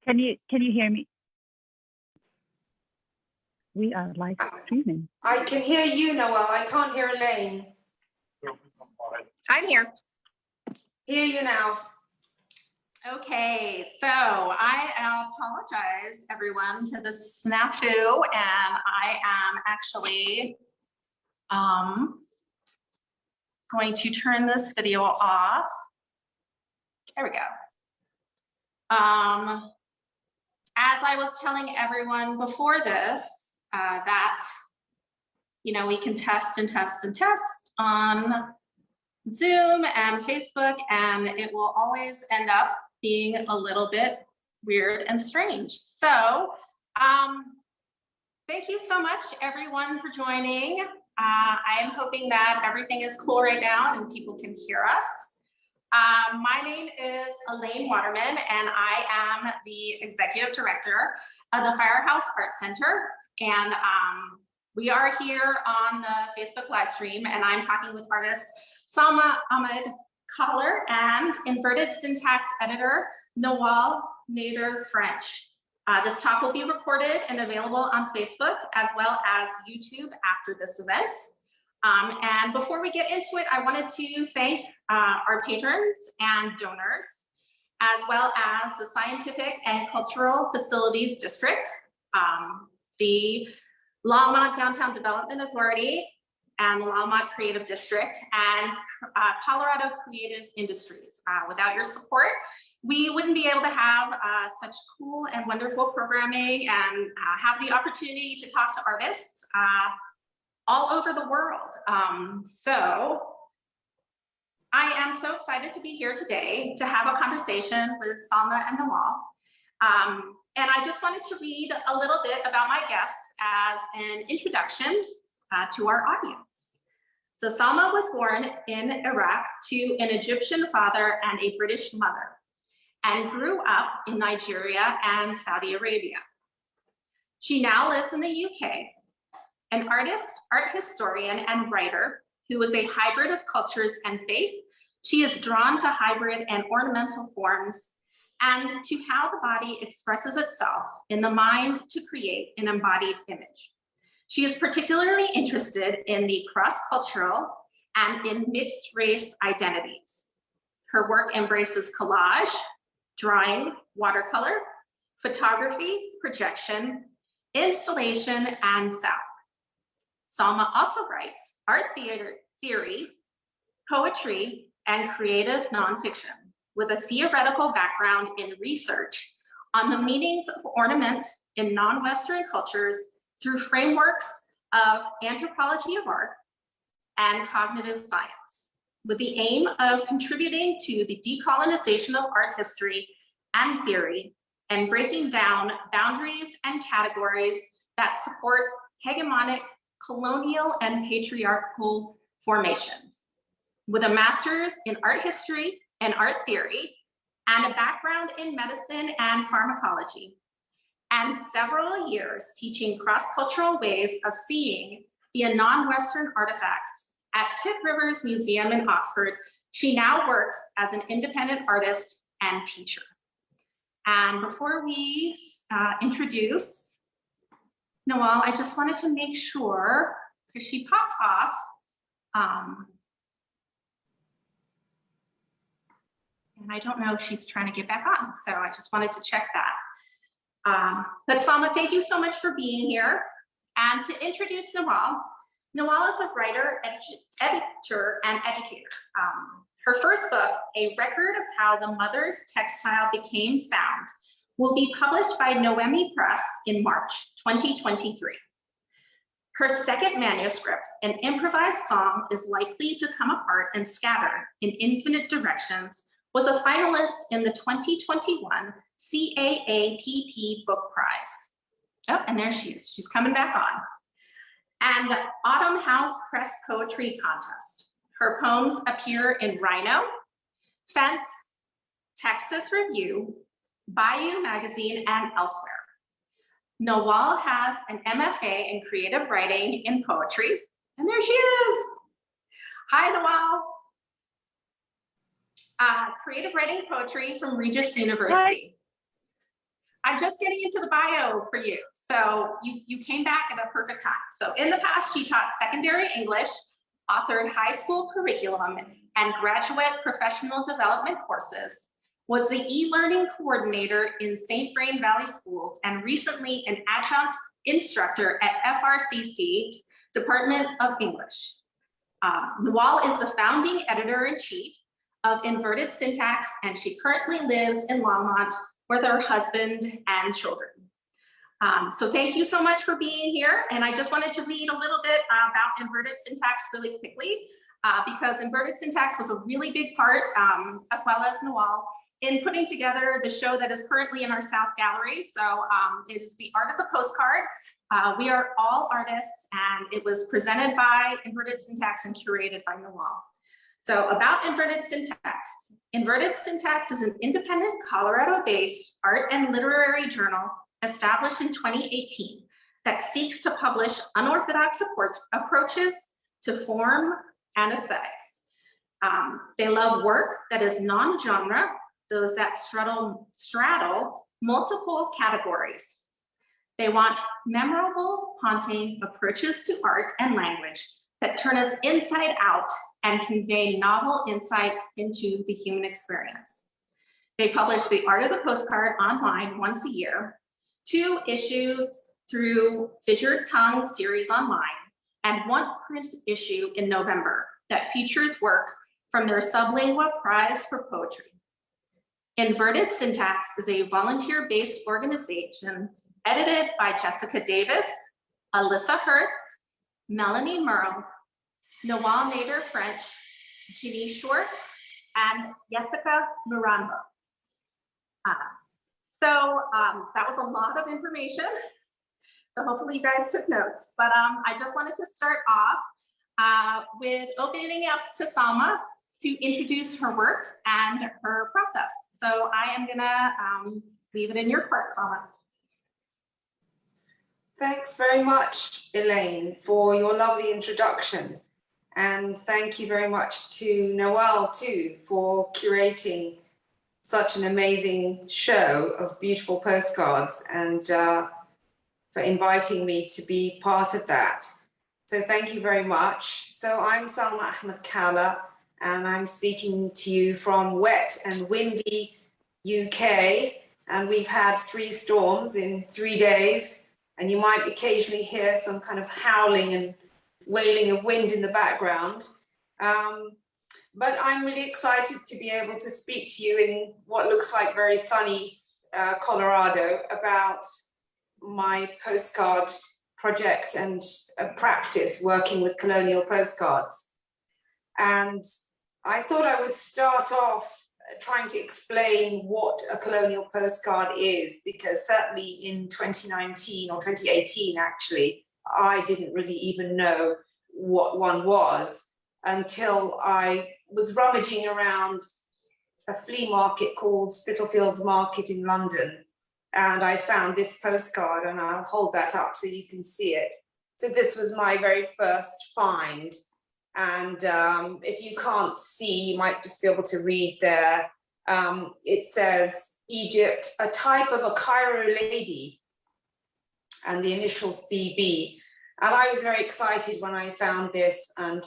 Can you hear me? We are live streaming. I can hear you, Nawal. I can't hear Elaine. I'm here. Hear you now. Okay, so I apologize, everyone, for the snafu, and I am actually going to turn this video off. There we go. As I was telling everyone before this, that, you know, we can test and test and test on Zoom and Facebook, and it will always end up being a little bit weird and strange. So thank you so much, everyone, for joining. I am hoping that everything is cool right now and people can hear us. My name is Elaine Waterman, and I am the Executive Director of the Firehouse Art Center. And we are here on the Facebook live stream, and I'm talking with artist Salma Ahmad Caller and inverted syntax editor Nawal Nader-French. This talk will be recorded and available on Facebook as well as YouTube after this event. And before we get into it, I wanted to thank our patrons and donors, as well as the Scientific and Cultural Facilities District, the Longmont Downtown Development Authority, and the Longmont Creative District, and Colorado Creative Industries. Without your support, we wouldn't be able to have such cool and wonderful programming and have the opportunity to talk to artists all over the world. So I am so excited to be here today to have a conversation with Salma and Nawal. And I just wanted to read a little bit about my guests as an introduction to our audience. So Salma was born in Iraq to an Egyptian father and a British mother, and grew up in Nigeria and Saudi Arabia. She now lives in the UK. An artist, art historian, and writer who is a hybrid of cultures and faith, she is drawn to hybrid and ornamental forms and to how the body expresses itself in the mind to create an embodied image. She is particularly interested in the cross-cultural and in mixed race identities. Her work embraces collage, drawing, watercolor, photography, projection, installation, and sound. Salma also writes art theory, poetry, and creative nonfiction with a theoretical background in research on the meanings of ornament in non-Western cultures through frameworks of anthropology of art and cognitive science, with the aim of contributing to the decolonization of art history and theory and breaking down boundaries and categories that support hegemonic, colonial, and patriarchal formations. With a master's in art history and art theory, and a background in medicine and pharmacology, and several years teaching cross-cultural ways of seeing via non-Western artifacts at Pitt Rivers Museum in Oxford, she now works as an independent artist and teacher. And before we introduce Nawal, I just wanted to make sure, because she popped off, and I don't know if she's trying to get back on, so I just wanted to check that. But Salma, thank you so much for being here. And to introduce Nawal, Nawal is a writer, editor, and educator. Her first book, A Record of How the Mother's Textile Became Sound, will be published by Noemi Press in March 2023. Her second manuscript, An Improvised Song is Likely to Come Apart and Scatter in Infinite Directions, was a finalist in the 2021 CAAPP Book Prize. Oh, and there she is. She's coming back on. And Autumn House Press Poetry Contest. Her poems appear in Rhino, Fence, Texas Review, Bayou Magazine, and elsewhere. Nawal has an MFA in creative writing in poetry, and there she is. Hi, Nawal. Creative writing poetry from Regis University. I'm just getting into the bio for you. So you came back at a perfect time. So in the past, she taught secondary English, authored high school curriculum and graduate professional development courses, was the e-learning coordinator in St. Vrain Valley Schools, and recently an adjunct instructor at FRCC Department of English. Nawal is the founding editor-in-chief of Inverted Syntax, and she currently lives in Longmont with her husband and children. So thank you so much for being here. And I just wanted to read a little bit about Inverted Syntax really quickly, because Inverted Syntax was a really big part, as well as Nawal, in putting together the show that is currently in our South Gallery. So it is The Art of the Postcard. We are all artists, and it was presented by Inverted Syntax and curated by Nawal. So about Inverted Syntax. Inverted Syntax is an independent Colorado-based art and literary journal established in 2018 that seeks to publish unorthodox approaches to form and aesthetics. They love work that is non-genre, those that straddle multiple categories. They want memorable, haunting approaches to art and language that turn us inside out and convey novel insights into the human experience. They publish The Art of the Postcard online once a year, 2 issues through Fissured Tongue series online, and 1 print issue in November that features work from their Sublingua Prize for Poetry. Inverted Syntax is a volunteer-based organization edited by Jessica Davis, Alyssa Hertz, Melanie Merle, Nawal Nader-French, Ginny Short, and Jessica Miranda. That was a lot of information. So hopefully you guys took notes, but I just wanted to start off with opening up to Salma to introduce her work and her process. So I am gonna leave it in your court, Salma. Thanks very much, Elaine, for your lovely introduction. And thank you very much to Nawal too for curating such an amazing show of beautiful postcards, and for inviting me to be part of that. So thank you very much. So I'm Salma Ahmad Caller, and I'm speaking to you from wet and windy UK. And we've had 3 storms in 3 days, and you might occasionally hear some kind of howling and wailing of wind in the background. But I'm really excited to be able to speak to you in what looks like very sunny Colorado about my postcard project and practice working with colonial postcards. And I thought I would start off trying to explain what a colonial postcard is, because certainly in 2019 or 2018, actually, I didn't really even know what one was until I was rummaging around a flea market called Spitalfields Market in London. And I found this postcard, and I'll hold that up so you can see it. So this was my very first find. And if you can't see, you might just be able to read there. It says, Egypt, a type of a Cairo lady, and the initials BB. And I was very excited when I found this and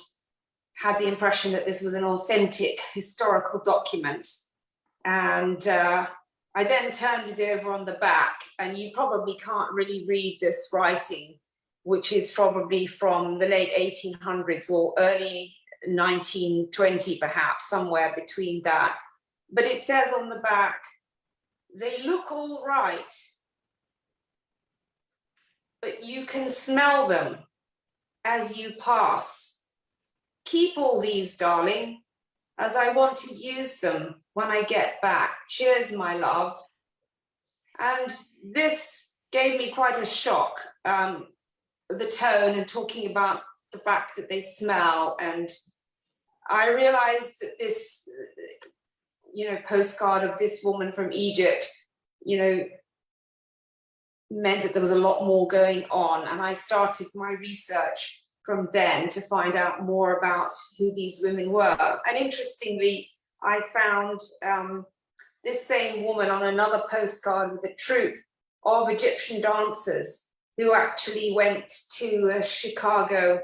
had the impression that this was an authentic historical document. And I then turned it over on the back, and you probably can't really read this writing, which is probably from the late 1800s or early 1920, perhaps, somewhere between that. But it says on the back, they look all right, but you can smell them as you pass. Keep all these, darling, as I want to use them when I get back. Cheers, my love. And this gave me quite a shock, the tone and talking about the fact that they smell. And I realized that this, postcard of this woman from Egypt, meant that there was a lot more going on. And I started my research from then to find out more about who these women were. And interestingly, I found this same woman on another postcard with a troupe of Egyptian dancers who actually went to a Chicago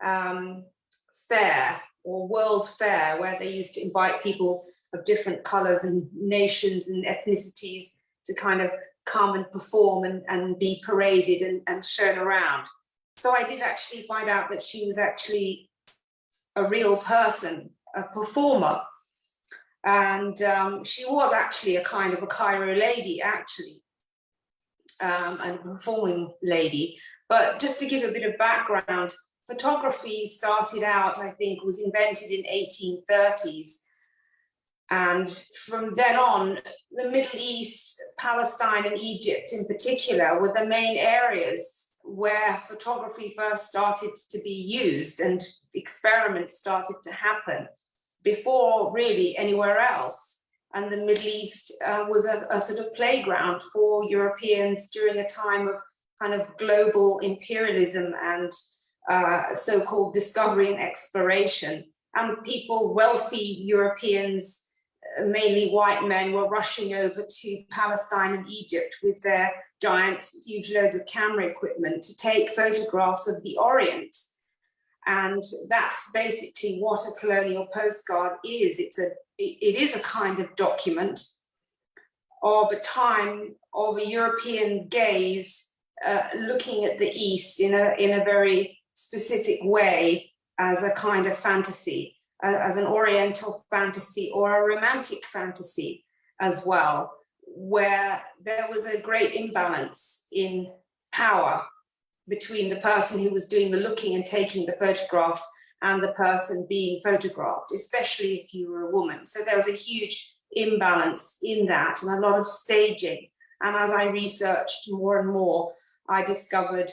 fair or World Fair, where they used to invite people of different colors and nations and ethnicities to kind of come and perform and be paraded and shown around. So I did actually find out that she was actually a real person, a performer. And she was actually a kind of a Cairo lady, actually, and a performing lady. But just to give a bit of background, photography started out, I think, was invented in 1830s. And from then on, the Middle East, Palestine and Egypt in particular were the main areas where photography first started to be used and experiments started to happen before really anywhere else. And the Middle East was a sort of playground for Europeans during a time of kind of global imperialism and so-called discovery and exploration. And people, wealthy Europeans, mainly white men, were rushing over to Palestine and Egypt with their giant, huge loads of camera equipment to take photographs of the Orient. And that's basically what a colonial postcard is. It is a kind of document of a time of a European gaze looking at the East in a very specific way as a kind of fantasy, as an Oriental fantasy or a romantic fantasy as well, where there was a great imbalance in power between the person who was doing the looking and taking the photographs and the person being photographed, especially if you were a woman. So there was a huge imbalance in that and a lot of staging. And as I researched more and more, I discovered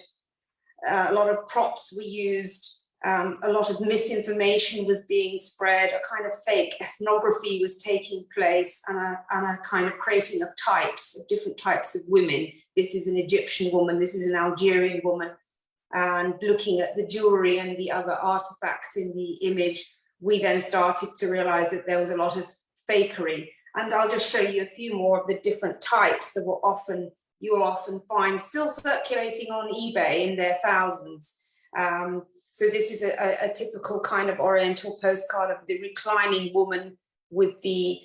a lot of props were used, a lot of misinformation was being spread, a kind of fake ethnography was taking place, and a kind of creating of types, of different types of women. This is an Egyptian woman, this is an Algerian woman. And looking at the jewelry and the other artifacts in the image, we then started to realize that there was a lot of fakery. And I'll just show you a few more of the different types that you will often find still circulating on eBay in their thousands. So this is a typical kind of Oriental postcard of the reclining woman with the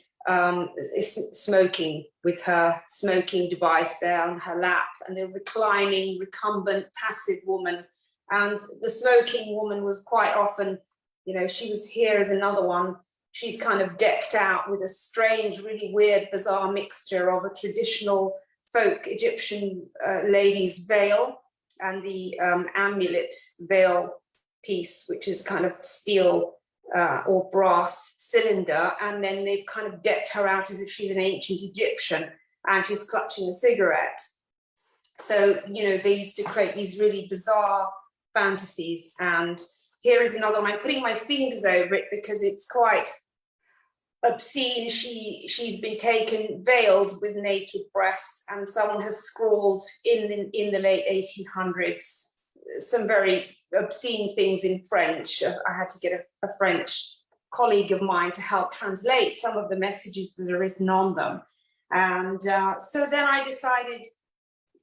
smoking, with her smoking device there on her lap, and the reclining, recumbent, passive woman. And the smoking woman was quite often, she was here as another one. She's kind of decked out with a strange, really weird, bizarre mixture of a traditional folk Egyptian lady's veil and the amulet veil piece, which is kind of steel or brass cylinder, and then they've kind of decked her out as if she's an ancient Egyptian and she's clutching a cigarette. So, they used to create these really bizarre fantasies. And here is another one. I'm putting my fingers over it because it's quite obscene. She's been taken veiled with naked breasts, and someone has scrawled in the late 1800s some very obscene things in French. I had to get a French colleague of mine to help translate some of the messages that are written on them. And so then I decided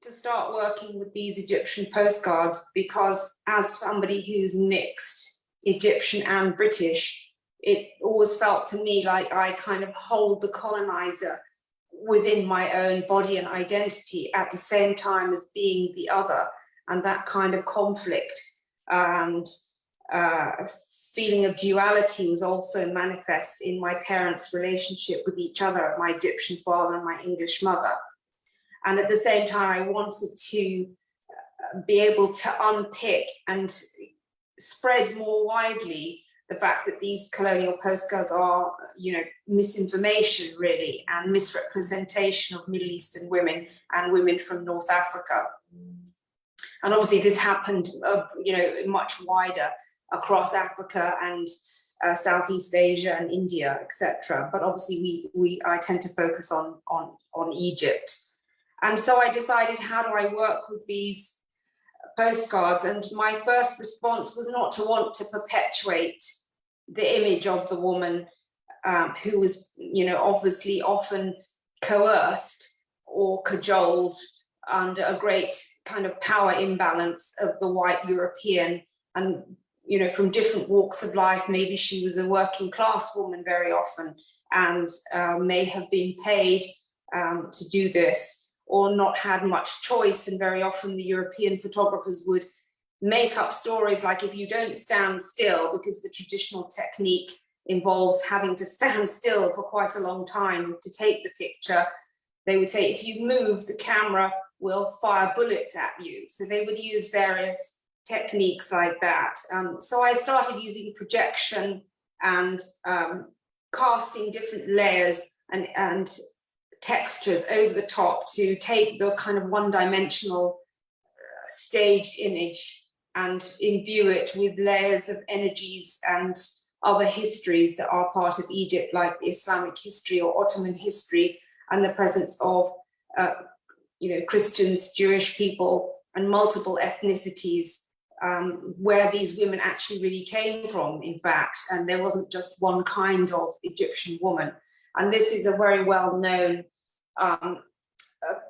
to start working with these Egyptian postcards, because as somebody who's mixed Egyptian and British, it always felt to me like I kind of hold the colonizer within my own body and identity at the same time as being the other. And that kind of conflict and feeling of duality was also manifest in my parents' relationship with each other, my Egyptian father and my English mother. And at the same time, I wanted to be able to unpick and spread more widely the fact that these colonial postcards are, misinformation really, and misrepresentation of Middle Eastern women and women from North Africa. And obviously this happened, much wider across Africa and Southeast Asia and India, etc. But obviously I tend to focus on Egypt. And so I decided, how do I work with these postcards? And my first response was not to want to perpetuate the image of the woman who was, obviously often coerced or cajoled under a great kind of power imbalance of the white European, and from different walks of life. Maybe she was a working class woman very often, and may have been paid to do this, or not had much choice. And very often the European photographers would make up stories like, if you don't stand still, because the traditional technique involves having to stand still for quite a long time to take the picture, they would say, if you move, the camera will fire bullets at you. So they would use various techniques like that. So I started using projection and casting different layers and textures over the top to take the kind of one-dimensional staged image and imbue it with layers of energies and other histories that are part of Egypt, like Islamic history or Ottoman history, and the presence of Christians, Jewish people, and multiple ethnicities, where these women actually really came from, in fact, and there wasn't just one kind of Egyptian woman. And this is a very well-known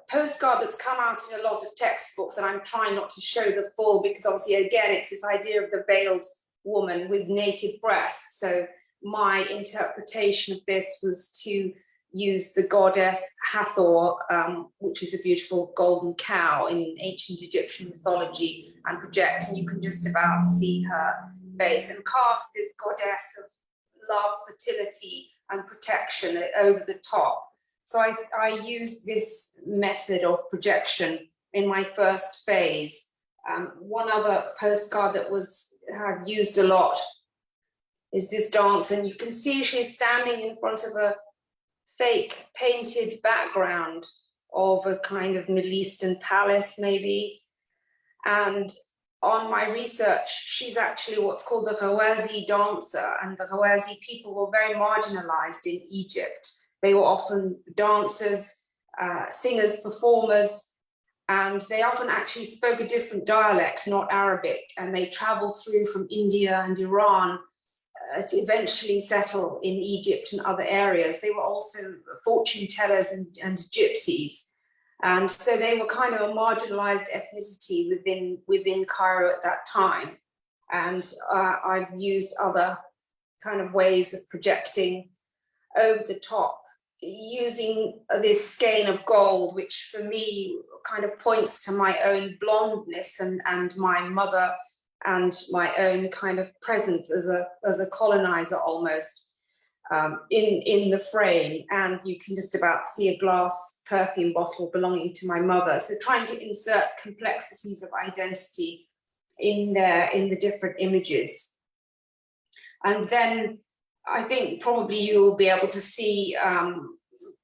postcard that's come out in a lot of textbooks, and I'm trying not to show the full, because obviously, again, it's this idea of the veiled woman with naked breasts. So my interpretation of this was to use the goddess Hathor, which is a beautiful golden cow in ancient Egyptian mythology, and project, and you can just about see her face, and cast this goddess of love, fertility, and protection over the top. So I used this method of projection in my first phase. One other postcard that I've used a lot is this dance, and you can see she's standing in front of a fake painted background of a kind of Middle Eastern palace, maybe. And on my research, she's actually what's called the Ghawazi dancer, and the Ghawazi people were very marginalized in Egypt. They were often dancers, singers, performers, and they often actually spoke a different dialect, not Arabic, and they traveled through from India and Iran to eventually settle in Egypt and other areas. They were also fortune tellers and gypsies. And so they were kind of a marginalized ethnicity within Cairo at that time. And I've used other kind of ways of projecting over the top, using this skein of gold, which for me kind of points to my own blondness and my mother, and my own kind of presence as a colonizer almost in the frame. And you can just about see a glass perfume bottle belonging to my mother. So trying to insert complexities of identity in the different images. And then I think probably you'll be able to see,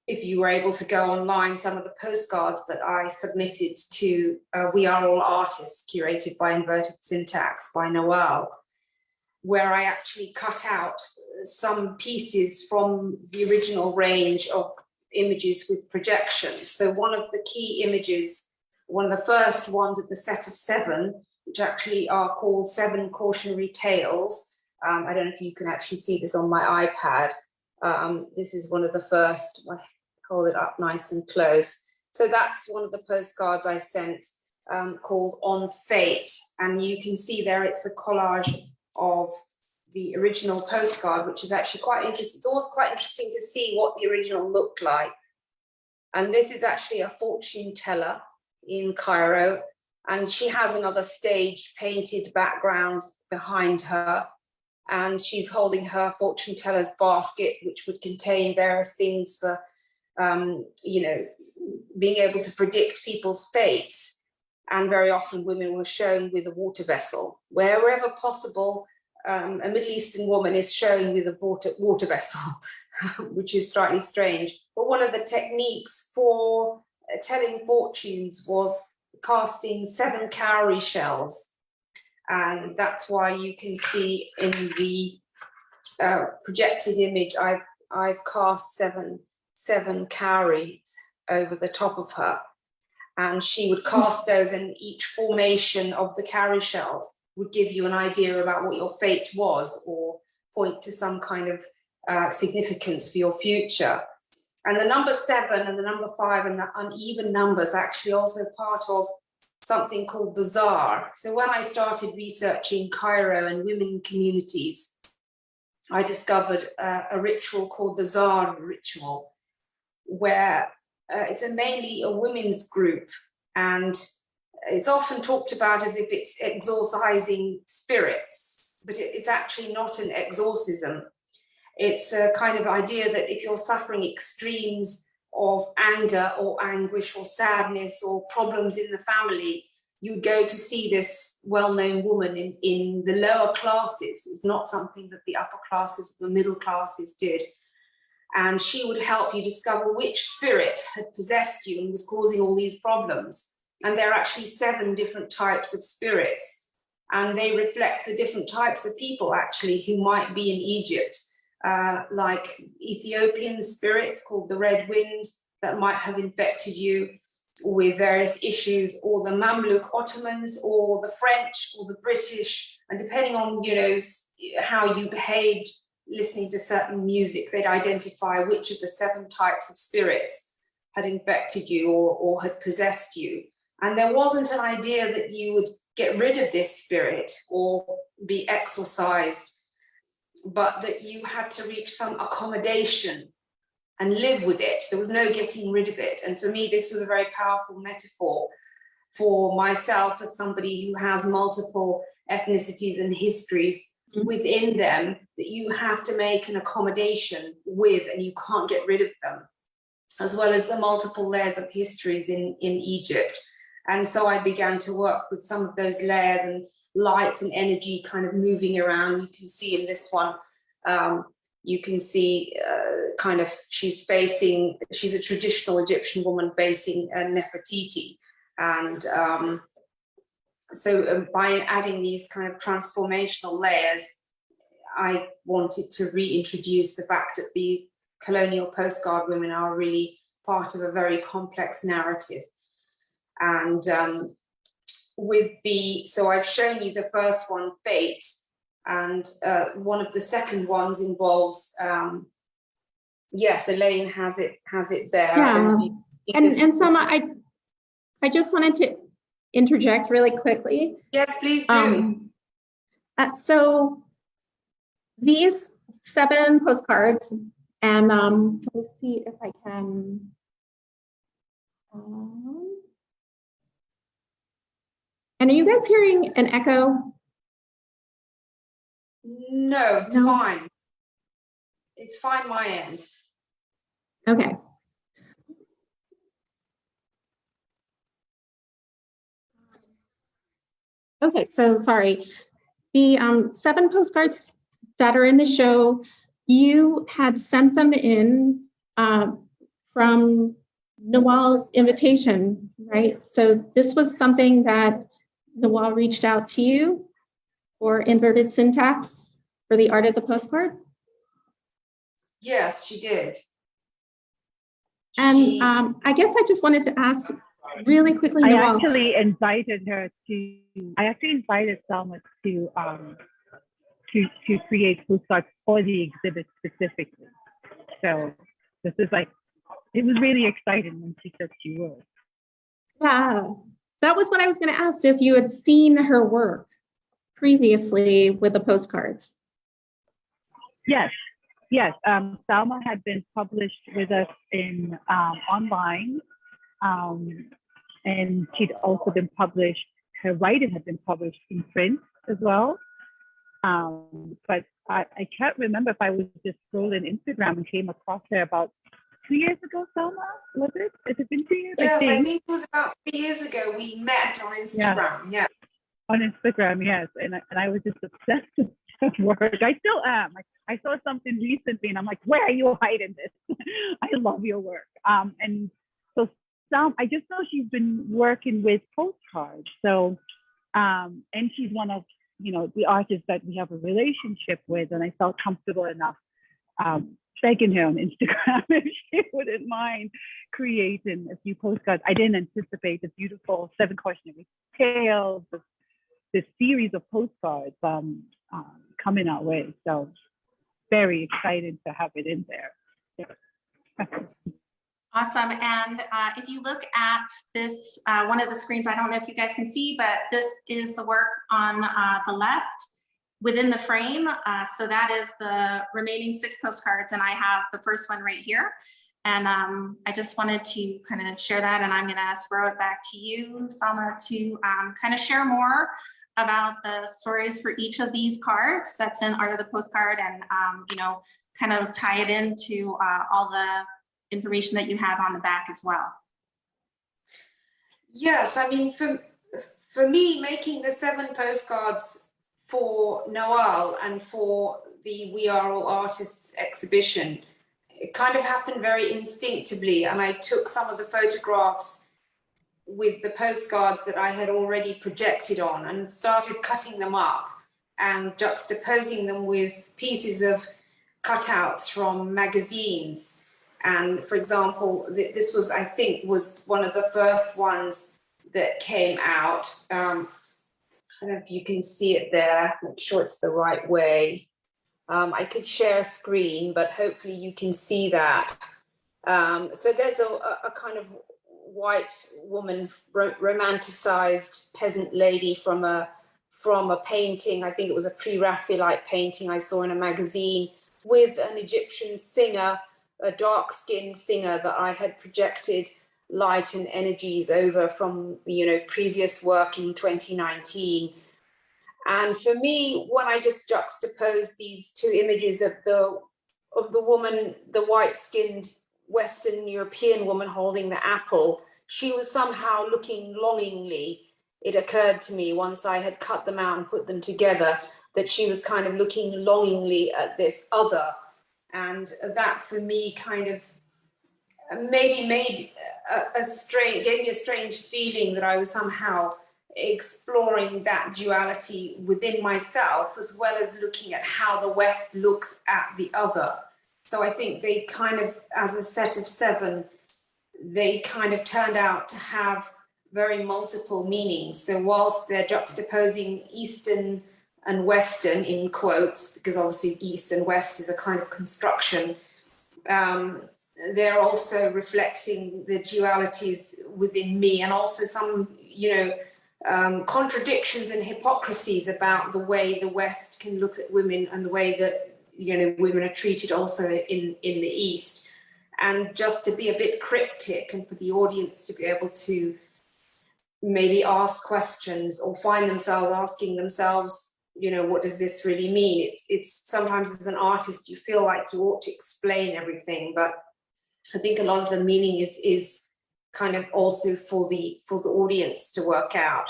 if you were able to go online, some of the postcards that I submitted to We Are All Artists, curated by Inverted Syntax by Nawal, where I actually cut out some pieces from the original range of images with projection. So one of the key images, one of the first ones of the set of 7, which actually are called 7 Cautionary Tales. I don't know if you can actually see this on my iPad. This is one of the first. Hold it up nice and close. So that's one of the postcards I sent, called On Fate. And you can see there it's a collage of the original postcard, which is actually quite interesting. It's always quite interesting to see what the original looked like. And this is actually a fortune teller in Cairo. And she has another staged painted background behind her. And she's holding her fortune teller's basket, which would contain various things for being able to predict people's fates. And very often women were shown with a water vessel. Wherever possible, a Middle Eastern woman is shown with a water vessel, which is slightly strange. But one of the techniques for telling fortunes was casting 7 cowrie shells. And that's why you can see in the projected image, I've cast seven cowries over the top of her, and she would cast those, and each formation of the cowrie shells would give you an idea about what your fate was, or point to some kind of significance for your future. And the number 7 and the number 5 and the uneven numbers actually also part of something called the Czar. So when I started researching Cairo and women communities, I discovered a ritual called the Czar Ritual, where it's mainly a women's group, and it's often talked about as if it's exorcising spirits, but it's actually not an exorcism. It's a kind of idea that if you're suffering extremes of anger or anguish or sadness or problems in the family, you would go to see this well-known woman in the lower classes. It's not something that the upper classes, the middle classes did. And she would help you discover which spirit had possessed you and was causing all these problems. And there are actually 7 different types of spirits, and they reflect the different types of people actually who might be in Egypt, like Ethiopian spirits called the Red Wind that might have infected you with various issues, or the Mamluk Ottomans, or the French, or the British, and depending on, you know, how you behaved listening to certain music, they'd identify which of the 7 types of spirits had infected you or had possessed you. And there wasn't an idea that you would get rid of this spirit or be exorcised, but that you had to reach some accommodation and live with it. There was no getting rid of it. And for me, this was a very powerful metaphor for myself as somebody who has multiple ethnicities and histories within them, that you have to make an accommodation with, and you can't get rid of them, as well as the multiple layers of histories in Egypt. And so I began to work with some of those layers and lights and energy kind of moving around. You can see in this one, you can see kind of she's a traditional Egyptian woman facing Nefertiti. And so by adding these kind of transformational layers, I wanted to reintroduce the fact that the colonial postcard women are really part of a very complex narrative. And so I've shown you the first one, Fate, and one of the second ones involves, yes, Elaine has it there. Yeah, and Salma, I just wanted to interject really quickly. Yes, please do. So these 7 postcards, and let's see if I can. And are you guys hearing an echo? No, it's fine. It's fine my end. Okay. Okay, so sorry. The 7 postcards that are in the show, you had sent them in from Nawal's invitation, right? So this was something that Nawal reached out to you for inverted syntax for the art of the postcard? Yes, she did. And I guess I just wanted to ask really quickly, Nawal. I actually invited Salma to create postcards for the exhibit specifically. So this is like, it was really exciting when she said she would. Yeah, that was what I was going to ask, if you had seen her work previously with the postcards. Yes. Salma had been published with us in online, and she'd also been published, her writing had been published in print as well. But I can't remember if I was just scrolling Instagram and came across her about 2 years ago, Salma, was it? Has it been 2 years? Yes, I think it was about 3 years ago we met on Instagram, yeah. On Instagram, yes. And I was just obsessed with her work. I still am. I saw something recently and I'm like, where are you hiding this? I love your work. And so I just know she's been working with Postcards. So, and she's one of, the artists that we have a relationship with, and I felt comfortable enough begging her on Instagram if she wouldn't mind creating a few postcards. I didn't anticipate the beautiful Seven Cautionary Tales, this series of postcards coming our way. So very excited to have it in there. Yeah. Awesome. And if you look at this, one of the screens, I don't know if you guys can see, but this is the work on the left within the frame. So that is the remaining 6 postcards, and I have the first one right here. And I just wanted to kind of share that, and I'm going to throw it back to you, Salma, to kind of share more about the stories for each of these cards that's in Art of the Postcard, and you know, kind of tie it into all the information that you have on the back as well. Yes, I mean, for me, making the 7 postcards for Nawal and for the We Are All Artists exhibition, it kind of happened very instinctively, and I took some of the photographs with the postcards that I had already projected on and started cutting them up and juxtaposing them with pieces of cutouts from magazines. And for example, this was, I think, was one of the first ones that came out. I don't know if you can see it there, make sure it's the right way. I could share a screen, but hopefully you can see that. So there's a kind of white woman, romanticized peasant lady from a painting. I think it was a pre-Raphaelite painting I saw in a magazine, with an Egyptian singer, a dark-skinned singer that I had projected light and energies over from, you know, previous work in 2019. And for me, when I just juxtaposed these 2 images of the woman, the white-skinned Western European woman holding the apple, she was somehow looking longingly. It occurred to me once I had cut them out and put them together that she was kind of looking longingly at this other. And that for me kind of maybe made gave me a strange feeling that I was somehow exploring that duality within myself, as well as looking at how the West looks at the other. So I think they kind of, as a set of 7, they kind of turned out to have very multiple meanings. So whilst they're juxtaposing Eastern and Western in quotes, because obviously East and West is a kind of construction, they're also reflecting the dualities within me, and also some, you know, contradictions and hypocrisies about the way the West can look at women and the way that, you know, women are treated also in the East. And just to be a bit cryptic, and for the audience to be able to maybe ask questions or find themselves asking themselves, you know, what does this really mean? It's sometimes as an artist, you feel like you ought to explain everything, but I think a lot of the meaning is kind of also for the audience to work out.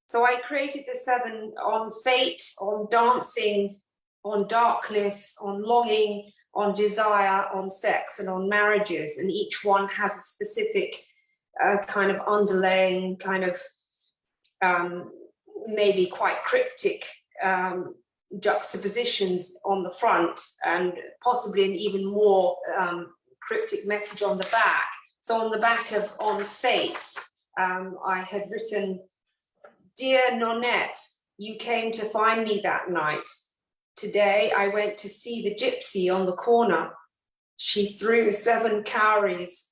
So I created the 7 on fate, on dancing, on darkness, on longing, on desire, on sex, and on marriages, and each one has a specific kind of underlaying kind of maybe quite cryptic juxtapositions on the front, and possibly an even more cryptic message on the back. So on the back of On Fate, I had written, "Dear Nonette, you came to find me that night. Today I went to see the gypsy on the corner. She threw 7 cowries.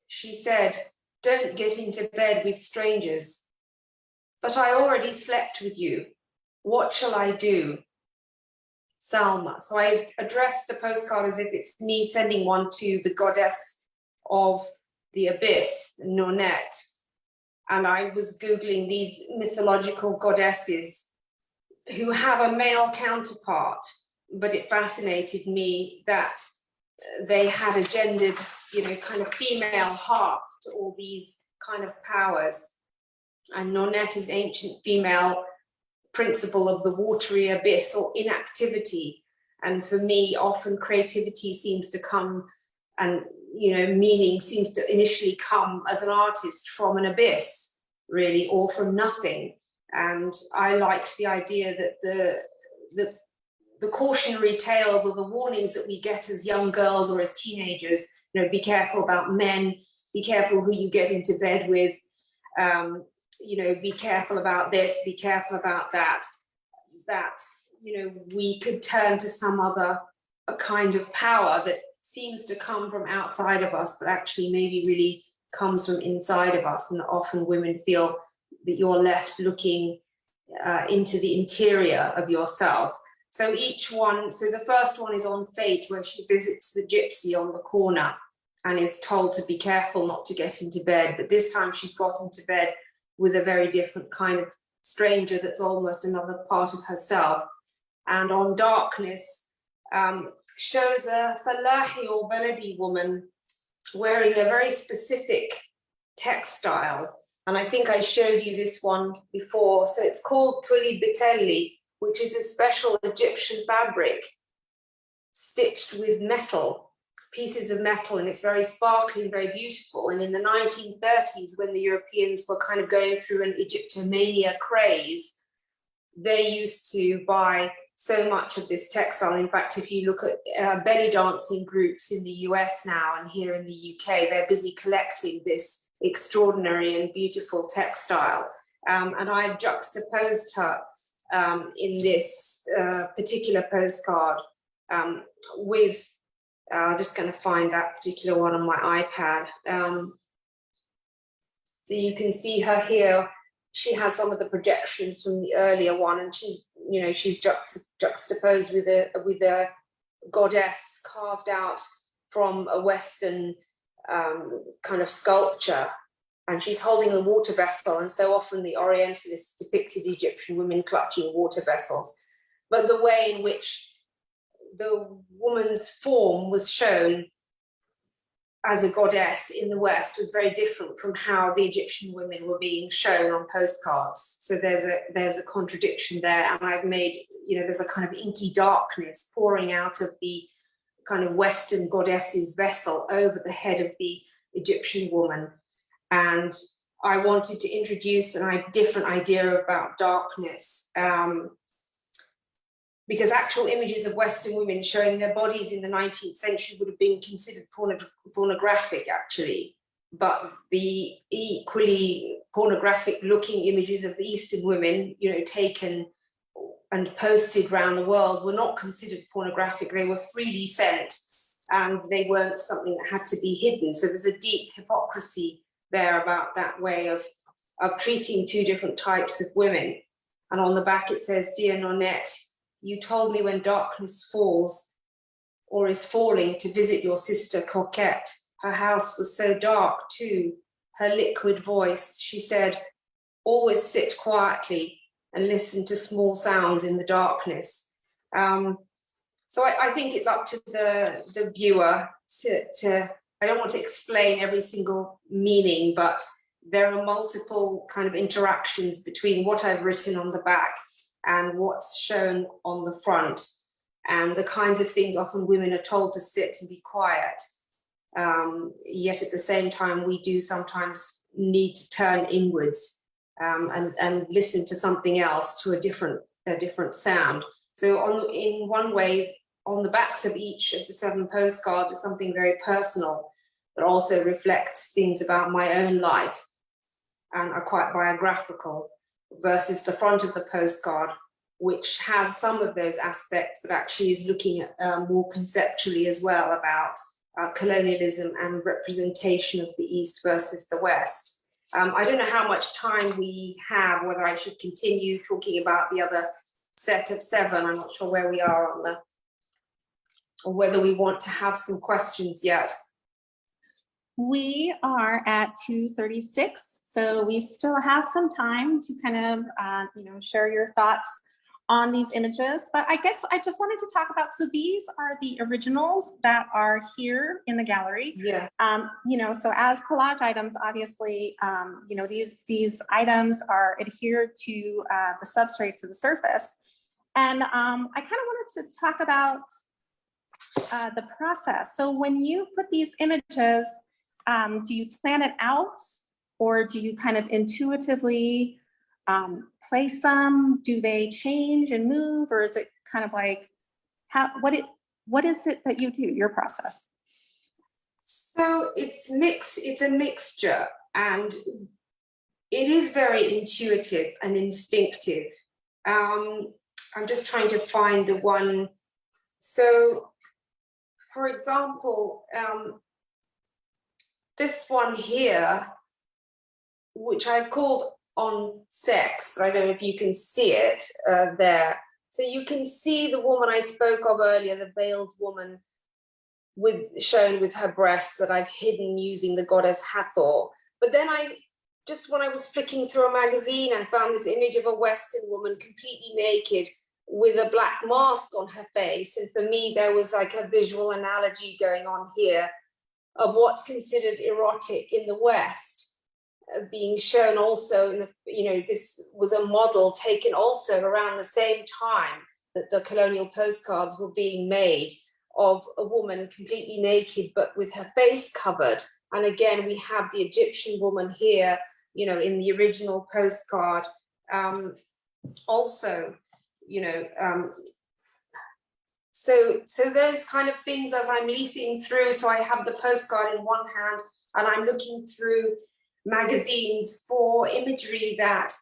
She said, 'Don't get into bed with strangers.' But I already slept with you. What shall I do? Salma." So I addressed the postcard as if it's me sending one to the goddess of the abyss, Nonette. And I was Googling these mythological goddesses who have a male counterpart, but it fascinated me that they had a gendered, you know, kind of female half to all these kind of powers. And Nonette is ancient female principle of the watery abyss or inactivity. And for me, often creativity seems to come, and, you know, meaning seems to initially come as an artist from an abyss, really, or from nothing. And I liked the idea that the cautionary tales or the warnings that we get as young girls or as teenagers, you know, be careful about men, be careful who you get into bed with, you know, be careful about this, be careful about that, you know, we could turn to some other a kind of power that seems to come from outside of us, but actually maybe really comes from inside of us, and that often women feel that you're left looking into the interior of yourself. So each one, so the first one is on Fate, where she visits the gypsy on the corner and is told to be careful not to get into bed. But this time she's got into bed with a very different kind of stranger that's almost another part of herself. And on Darkness, shows a Falahi or Baladi woman wearing a very specific textile. And I think I showed you this one before. So it's called Tuli Bitelli, which is a special Egyptian fabric stitched with metal, pieces of metal, and it's very sparkly and very beautiful. And in the 1930s, when the Europeans were kind of going through an Egyptomania craze, they used to buy so much of this textile. In fact, if you look at belly dancing groups in the US now and here in the UK, they're busy collecting this extraordinary and beautiful textile. And I've juxtaposed her in this particular postcard with, I'm just going to find that particular one on my iPad. So you can see her here. She has some of the projections from the earlier one, and she's, you know, she's juxtaposed with a goddess carved out from a Western kind of sculpture, and she's holding a water vessel. And so often the Orientalists depicted Egyptian women clutching water vessels, but the way in which the woman's form was shown as a goddess in the West was very different from how the Egyptian women were being shown on postcards. So there's a contradiction there, and I've made, you know, there's a kind of inky darkness pouring out of the kind of Western goddess's vessel over the head of the Egyptian woman. And I wanted to introduce a different idea about darkness, because actual images of Western women showing their bodies in the 19th century would have been considered pornographic, actually. But the equally pornographic looking images of Eastern women, you know, taken and posted around the world were not considered pornographic. They were freely sent, and they weren't something that had to be hidden. So there's a deep hypocrisy there about that way of treating two different types of women. And on the back it says, "Dear Nonette, you told me when darkness falls or is falling to visit your sister Coquette. Her house was so dark too. Her liquid voice," she said, "always sit quietly and listen to small sounds in the darkness." So I think it's up to the viewer to, I don't want to explain every single meaning, but there are multiple kind of interactions between what I've written on the back and what's shown on the front, and the kinds of things often women are told to sit and be quiet. Yet at the same time, we do sometimes need to turn inwards and listen to something else, to a different sound. So in one way, on the backs of each of the 7 postcards is something very personal that also reflects things about my own life and are quite biographical, versus the front of the postcard, which has some of those aspects, but actually is looking at more conceptually as well about colonialism and representation of the East versus the West. I don't know how much time we have, whether I should continue talking about the other set of 7. I'm not sure where we are on or whether we want to have some questions yet. We are at 2:36, so we still have some time to kind of, share your thoughts on these images. But I guess I just wanted to talk about, so these are the originals that are here in the gallery. Yeah. So as collage items, obviously, these items are adhered to the substrate, to the surface. And I kind of wanted to talk about the process. So when you put these images, do you plan it out, or do you kind of intuitively place them? Do they change and move, or is it kind of like what is it that you do, your process? So it's a mixture, and it is very intuitive and instinctive. I'm just trying to find the one. So for example, this one here, which I've called On Sex, but I don't know if you can see it there. So you can see the woman I spoke of earlier, the veiled woman shown with her breasts that I've hidden using the goddess Hathor. But then when I was flicking through a magazine, I found this image of a Western woman completely naked with a black mask on her face. And for me, there was like a visual analogy going on here of what's considered erotic in the West, being shown also in the, this was a model taken also around the same time that the colonial postcards were being made, of a woman completely naked, but with her face covered. And again, we have the Egyptian woman here, in the original postcard, also, so those kind of things as I'm leafing through. So I have the postcard in one hand and I'm looking through magazines for imagery that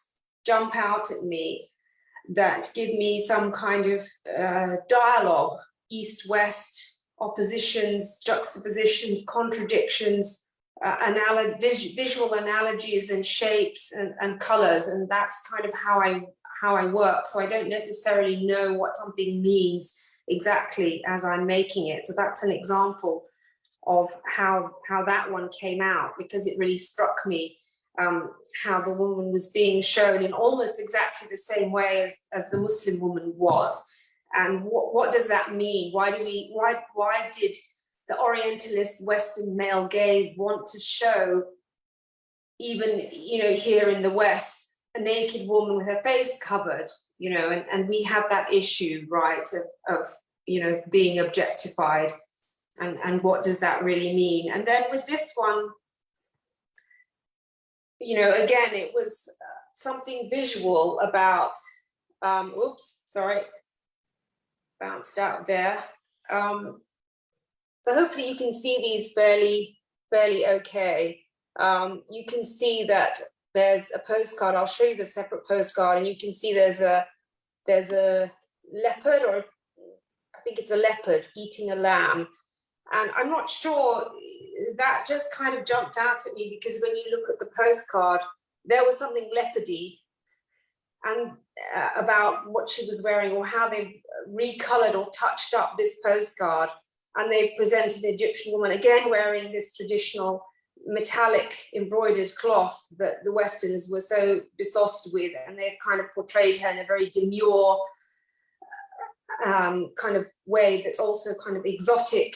jump out at me, that give me some kind of dialogue, east-west oppositions, juxtapositions, contradictions, visual analogies and shapes and colors. And that's kind of how I work. So I don't necessarily know what something means exactly as I'm making it. So that's an example of how that one came out, because it really struck me how the woman was being shown in almost exactly the same way as the Muslim woman was. And what does that mean? Why did the Orientalist Western male gaze want to show, even here in the West, a naked woman with her face covered, and we have that issue, right, of being objectified, and what does that really mean? And then with this one, again, it was something visual about, oops, sorry, bounced out there. So hopefully you can see these fairly okay. You can see that there's a postcard. I'll show you the separate postcard, and you can see there's a leopard, or I think it's a leopard eating a lamb. And I'm not sure, that just kind of jumped out at me, because when you look at the postcard, there was something leopardy and about what she was wearing, or how they've recolored or touched up this postcard. And they've presented an Egyptian woman, again, wearing this traditional metallic embroidered cloth that the Westerners were so besotted with. And they've kind of portrayed her in a very demure kind of way that's also kind of exotic.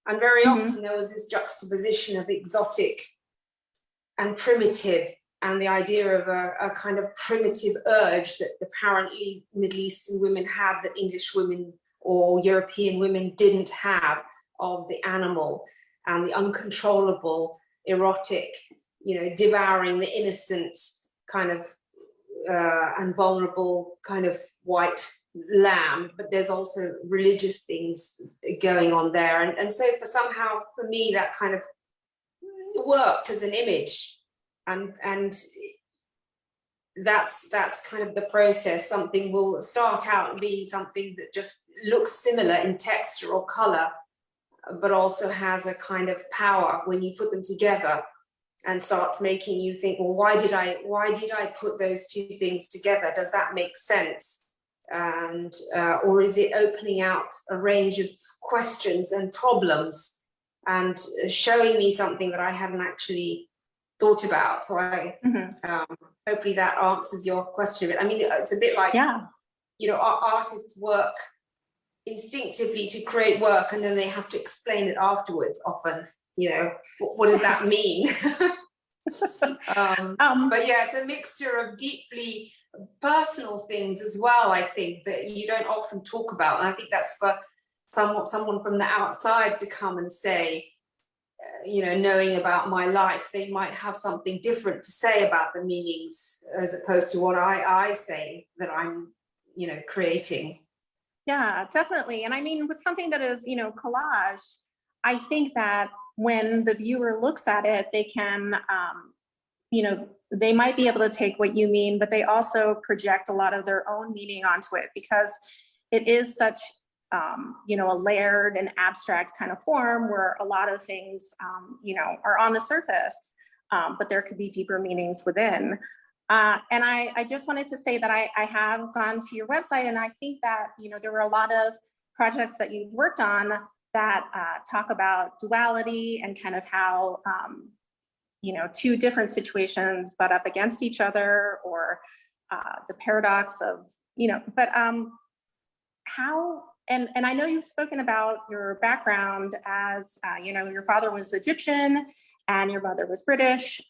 And very often there was this juxtaposition of exotic and primitive, and the idea of a kind of primitive urge that apparently Middle Eastern women have, that English women or European women didn't have, of the animal and the uncontrollable, erotic, devouring the innocent kind of and vulnerable kind of white lamb. But there's also religious things going on there. And so for me, that kind of worked as an image. And that's kind of the process. Something will start out being something that just looks similar in texture or color, but also has a kind of power when you put them together, and starts making you think, well, why did I put those two things together? Does that make sense? And or is it opening out a range of questions and problems, and showing me something that I hadn't actually thought about? So hopefully that answers your question. I mean, it's a bit like, artists work instinctivly to create work, and then they have to explain it afterwards often. What does that mean? But yeah, it's a mixture of deeply personal things as well, I think, that you don't often talk about. And I think that's for someone from the outside to come and say, knowing about my life, they might have something different to say about the meanings, as opposed to what I say that I'm, creating. Yeah, definitely. And I mean, with something that is, collaged, I think that when the viewer looks at it, they can, they might be able to take what you mean, but they also project a lot of their own meaning onto it, because it is such you know, a layered and abstract kind of form where a lot of things, you know, are on the surface, but there could be deeper meanings within. And I just wanted to say that I have gone to your website, and I think that, you know, there were a lot of projects that you've worked on that talk about duality and kind of how, you know, two different situations butt up against each other, or the paradox of, you know, but how, and I know you've spoken about your background as, you know, your father was Egyptian and your mother was British.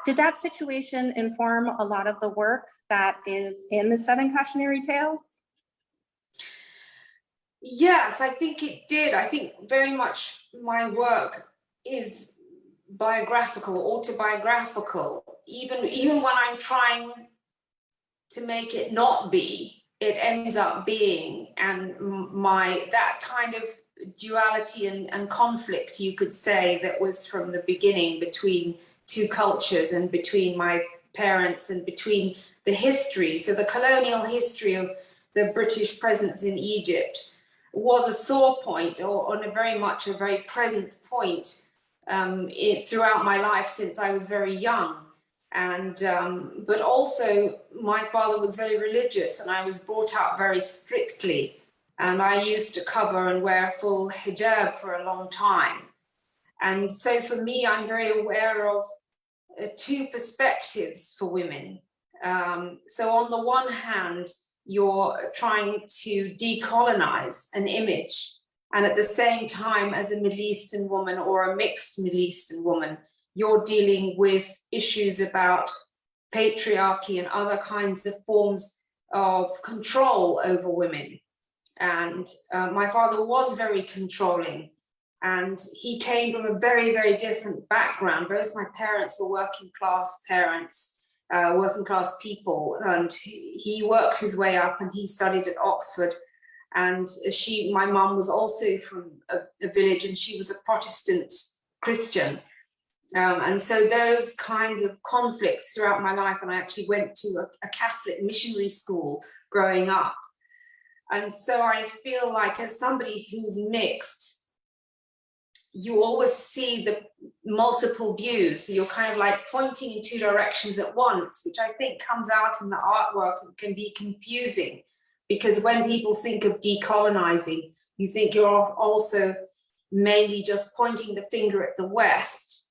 Did that situation inform a lot of the work that is in the Seven Cautionary Tales? Yes, I think it did. I think very much my work is biographical, autobiographical. Even when I'm trying to make it not be, it ends up being. And that kind of duality and conflict, you could say, that was from the beginning between two cultures and between my parents and between the history. So the colonial history of the British presence in Egypt was a sore point, or on a very present point throughout my life since I was very young. And but also my father was very religious, and I was brought up very strictly, and I used to cover and wear full hijab for a long time. And so for me, I'm very aware of two perspectives for women. So on the one hand, you're trying to decolonize an image, and at the same time, as a Middle Eastern woman or a mixed Middle Eastern woman, you're dealing with issues about patriarchy and other kinds of forms of control over women. And my father was very controlling, and he came from a very different background. Both my parents were working class parents, working class people, and he worked his way up, and he studied at Oxford. And my mum was also from a village, and she was a Protestant Christian. And so those kinds of conflicts throughout my life, and I actually went to a Catholic missionary school growing up. And so I feel like, as somebody who's mixed, you always see the multiple views. So you're kind of like pointing in two directions at once, which I think comes out in the artwork and can be confusing, because when people think of decolonizing, you think you're also mainly just pointing the finger at the West.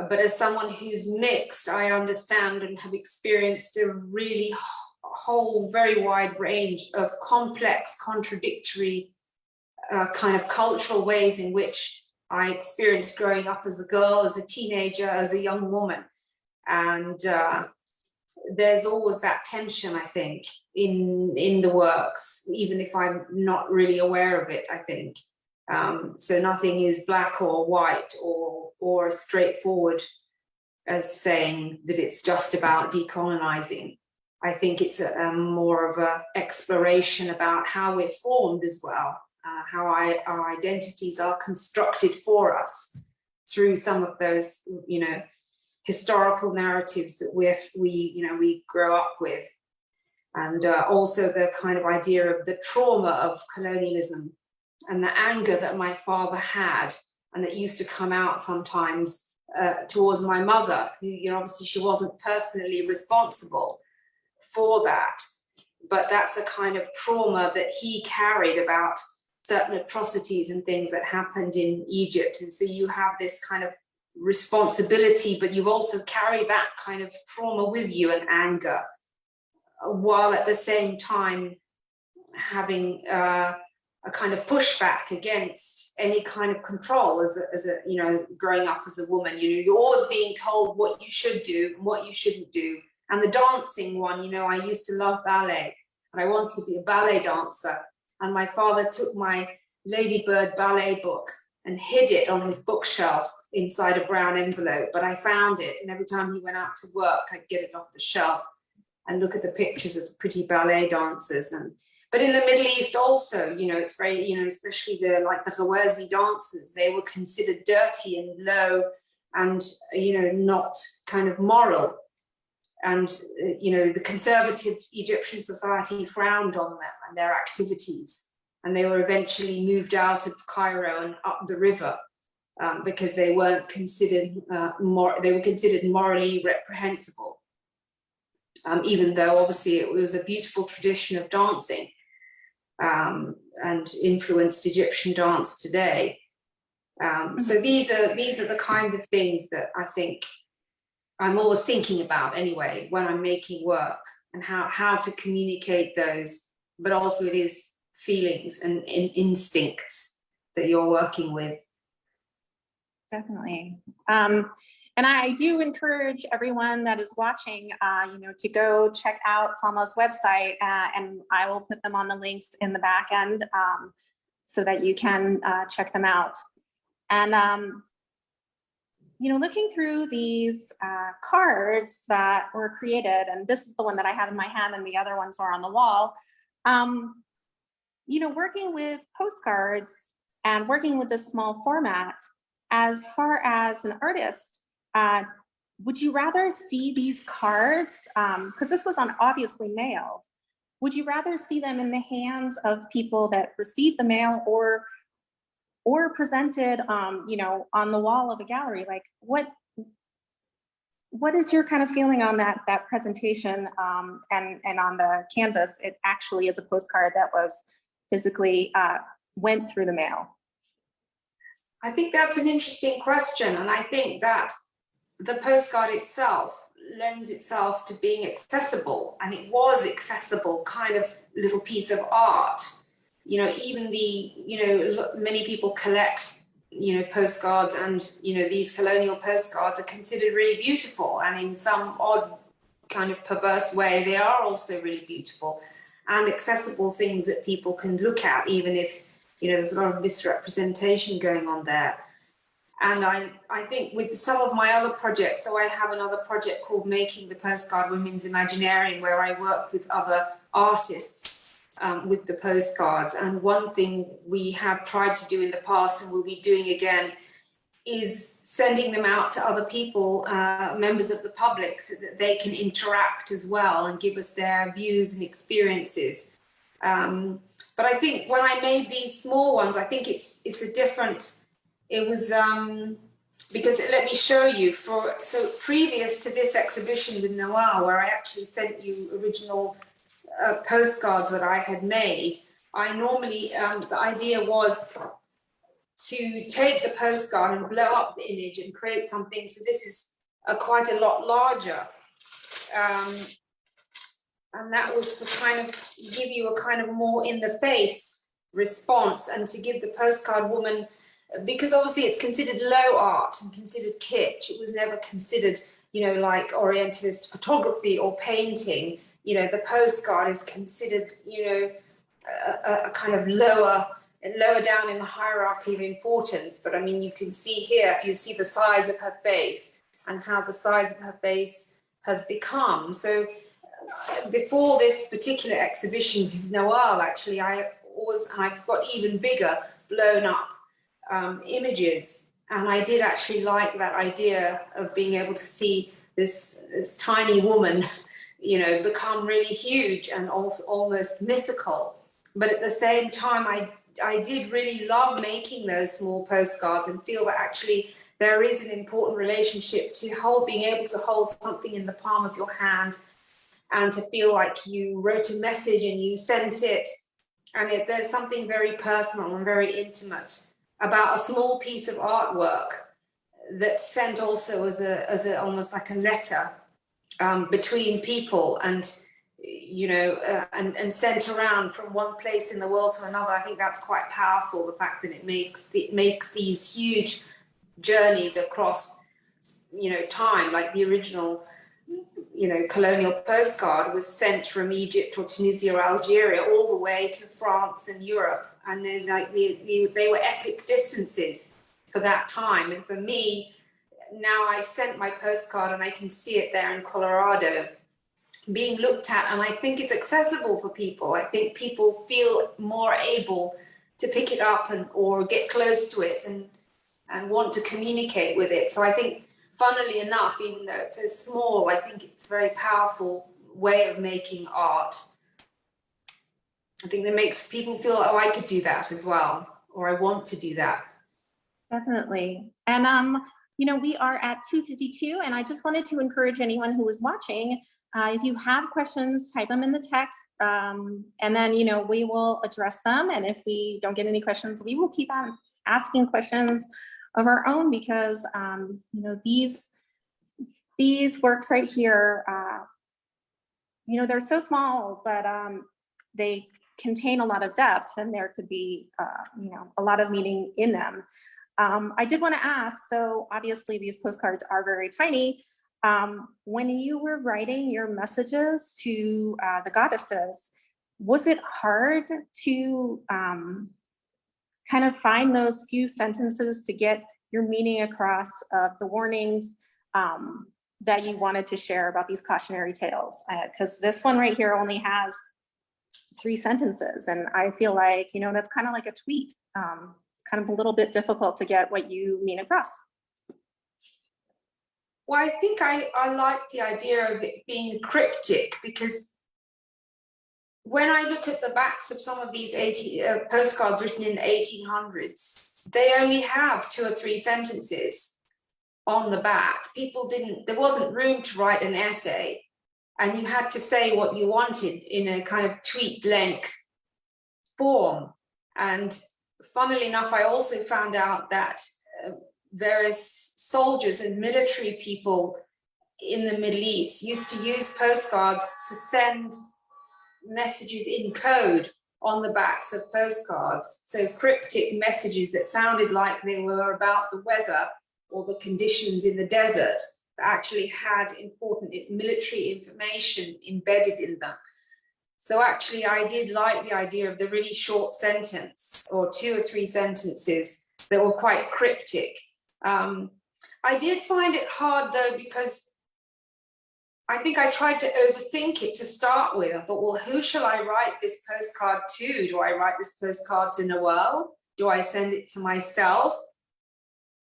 But as someone who's mixed, I understand and have experienced a really whole, very wide range of complex, contradictory kind of cultural ways in which I experienced growing up as a girl, as a teenager, as a young woman. And there's always that tension, I think, in the works, even if I'm not really aware of it, I think. So nothing is black or white or straightforward as saying that it's just about decolonizing. I think it's more of an exploration about how we're formed as well, how our identities are constructed for us through some of those, you know, historical narratives that we grow up with, and also the kind of idea of the trauma of colonialism and the anger that my father had, and that used to come out sometimes towards my mother, who, you know, obviously she wasn't personally responsible for that, but that's a kind of trauma that he carried about certain atrocities and things that happened in Egypt. And so you have this kind of responsibility, but you also carry that kind of trauma with you and anger, while at the same time having a kind of pushback against any kind of control as a you know, growing up as a woman. You're always being told what you should do and what you shouldn't do. And the dancing one, you know, I used to love ballet, and I wanted to be a ballet dancer. And my father took my Ladybird ballet book and hid it on his bookshelf inside a brown envelope, but I found it, and every time he went out to work, I'd get it off the shelf and look at the pictures of the pretty ballet dancers. But in the Middle East also, you know, it's very, you know, especially the Ghawazi dancers, they were considered dirty and low and, you know, not kind of moral. And, the conservative Egyptian society frowned on them and their activities. And they were eventually moved out of Cairo and up the river because they weren't considered, they were considered morally reprehensible. Even though obviously it was a beautiful tradition of dancing and influenced Egyptian dance today. So these are the kinds of things that I think I'm always thinking about anyway when I'm making work, and how to communicate those, but also it is feelings and instincts that you're working with. Definitely. And I do encourage everyone that is watching, to go check out Salma's website, and I will put them on the links in the back end so that you can check them out. And, looking through these cards that were created, and this is the one that I have in my hand and the other ones are on the wall, working with postcards and working with this small format, as far as an artist, would you rather see these cards, because this was obviously mailed, would you rather see them in the hands of people that received the mail or presented, on the wall of a gallery? Like, what is your kind of feeling on that presentation, and on the canvas? It actually is a postcard that was physically went through the mail. I think that's an interesting question, and I think that the postcard itself lends itself to being accessible, and it was accessible kind of little piece of art. Even many people collect, postcards, and, these colonial postcards are considered really beautiful, and in some odd kind of perverse way, they are also really beautiful and accessible things that people can look at, even if, there's a lot of misrepresentation going on there. And I think with some of my other projects, so I have another project called Making the Postcard Women's Imaginarium, where I work with other artists with the postcards. And one thing we have tried to do in the past and will be doing again is sending them out to other people, members of the public, so that they can interact as well and give us their views and experiences. But I think when I made these small ones, I think it's a different, it was, because let me show you, so previous to this exhibition with Nawal, where I actually sent you original postcards that I had made, I normally, the idea was to take the postcard and blow up the image and create something. So this is quite a lot larger. And that was to kind of give you a kind of more in the face response, and to give the postcard woman, because obviously it's considered low art and considered kitsch. It was never considered, like Orientalist photography or painting. The postcard is considered, a kind of lower down in the hierarchy of importance. But I mean, you can see here, if you see the size of her face and how the size of her face has become. So before this particular exhibition with Nawal, actually, I've got even bigger blown up images. And I did actually like that idea of being able to see this tiny woman, become really huge and also almost mythical. But at the same time, I did really love making those small postcards and feel that actually there is an important relationship to being able to hold something in the palm of your hand and to feel like you wrote a message and you sent it. And there's something very personal and very intimate about a small piece of artwork that's sent also as a almost like a letter between people, and and sent around from one place in the world to another. I think that's quite powerful, the fact that it makes these huge journeys across time. Like the original colonial postcard was sent from Egypt or Tunisia or Algeria all the way to France and Europe, and there's like they were epic distances for that time. And for me, now I sent my postcard and I can see it there in Colorado being looked at, and I think it's accessible for people. I think people feel more able to pick it up or get close to it and want to communicate with it. So I think funnily enough, even though it's so small, I think it's a very powerful way of making art. I think that makes people feel, oh, I could do that as well, or I want to do that. Definitely. And, you know, we are at 2:52, and I just wanted to encourage anyone who is watching, if you have questions, type them in the text, and then, you know, we will address them. And if we don't get any questions, we will keep on asking questions of our own, because, you know, these works right here, you know, they're so small, but they contain a lot of depth, and there could be, you know, a lot of meaning in them. I did want to ask, so obviously these postcards are very tiny. When you were writing your messages to the goddesses, was it hard to kind of find those few sentences to get your meaning across of the warnings that you wanted to share about these cautionary tales? Because this one right here only has 3 sentences, and I feel like, you know, that's kind of like a tweet, kind of a little bit difficult to get what you mean across. Well, I think I like the idea of it being cryptic, because when I look at the backs of some of these postcards written in the 1800s, they only have 2 or 3 sentences on the back. There wasn't room to write an essay, and you had to say what you wanted in a kind of tweet length form. And funnily enough, I also found out that various soldiers and military people in the Middle East used to use postcards to send messages in code on the backs of postcards. So cryptic messages that sounded like they were about the weather or the conditions in the desert, that actually had important military information embedded in them. So actually, I did like the idea of the really short sentence, or 2 or 3 sentences that were quite cryptic. I did find it hard though, because I think I tried to overthink it to start with. I thought, well, who shall I write this postcard to? Do I write this postcard to Nawal? Do I send it to myself?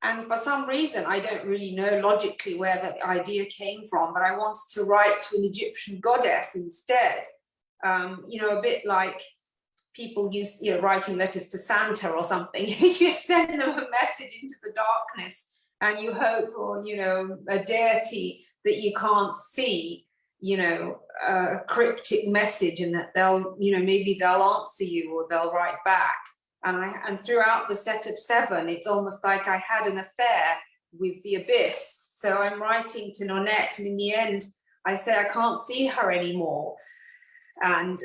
And for some reason, I don't really know logically where that idea came from, but I wanted to write to an Egyptian goddess instead. You know, a bit like people used, you know, writing letters to Santa or something. You send them a message into the darkness, and you hope, or, you know, a deity that you can't see, you know, a cryptic message, and that they'll, you know, maybe they'll answer you or they'll write back. And throughout the set of 7, it's almost like I had an affair with the abyss. So I'm writing to Nonette, and in the end, I say I can't see her anymore. And